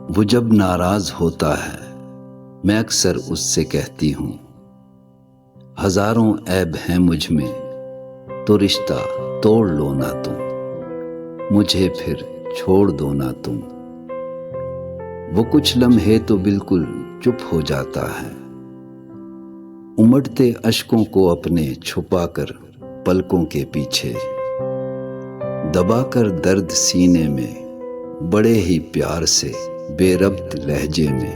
وہ جب ناراض ہوتا ہے میں اکثر اس سے کہتی ہوں، ہزاروں عیب ہیں مجھ میں تو رشتہ توڑ لو نا تم، مجھے پھر چھوڑ دو نا تم۔ وہ کچھ لمحے تو بالکل چپ ہو جاتا ہے، امڑتے اشکوں کو اپنے چھپا کر پلکوں کے پیچھے، دبا کر درد سینے میں بڑے ہی پیار سے بے ربط لہجے میں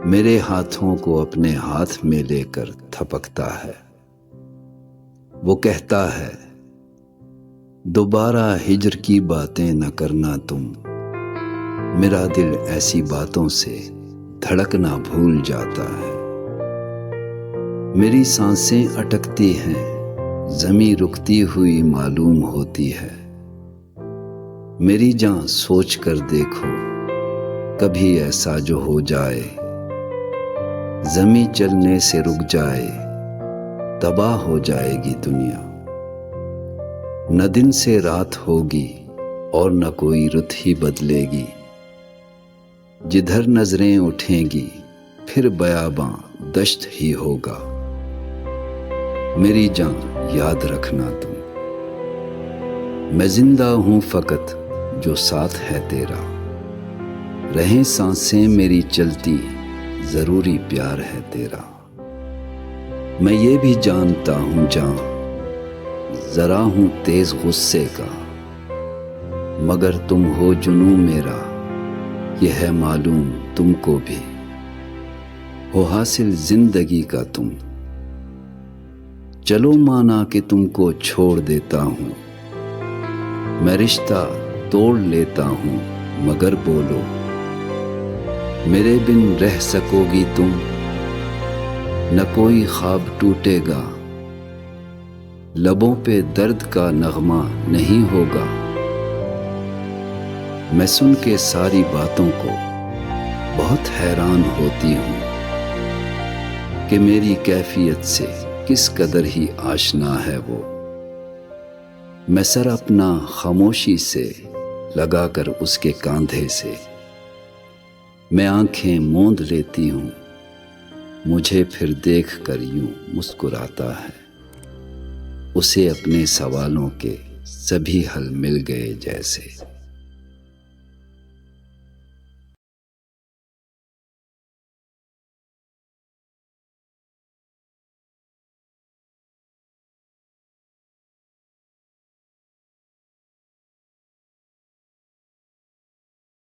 میرے ہاتھوں کو اپنے ہاتھ میں لے کر تھپکتا ہے۔ وہ کہتا ہے، دوبارہ ہجر کی باتیں نہ کرنا تم، میرا دل ایسی باتوں سے دھڑکنا بھول جاتا ہے۔ میری سانسیں اٹکتی ہیں، زمیں رکتی ہوئی معلوم ہوتی ہے۔ میری جان سوچ کر دیکھو، کبھی ایسا جو ہو جائے، زمیں چلنے سے رک جائے، تباہ ہو جائے گی دنیا۔ نہ دن سے رات ہوگی اور نہ کوئی رت ہی بدلے گی، جدھر نظریں اٹھیں گی پھر بیاباں دشت ہی ہوگا۔ میری جان یاد رکھنا تم، میں زندہ ہوں فقط جو ساتھ ہے تیرا، رہیں سانسیں میری چلتی ضروری پیار ہے تیرا۔ میں یہ بھی جانتا ہوں جاں ذرا ہوں تیز غصے کا، مگر تم ہو جنوں میرا یہ ہے معلوم تم کو بھی، ہو حاصل زندگی کا تم۔ چلو مانا کہ تم کو چھوڑ دیتا ہوں، میں رشتہ توڑ لیتا ہوں، مگر بولو میرے بن رہ سکو گی تم، نہ کوئی خواب ٹوٹے گا، لبوں پہ درد کا نغمہ نہیں ہوگا۔ میں سن کے ساری باتوں کو بہت حیران ہوتی ہوں کہ میری کیفیت سے کس قدر ہی آشنا ہے وہ۔ میں سر اپنا خاموشی سے لگا کر اس کے کاندھے سے میں آنکھیں موند لیتی ہوں، مجھے پھر دیکھ کر یوں مسکراتا ہے۔ اسے اپنے سوالوں کے سبھی حل مل گئے جیسے۔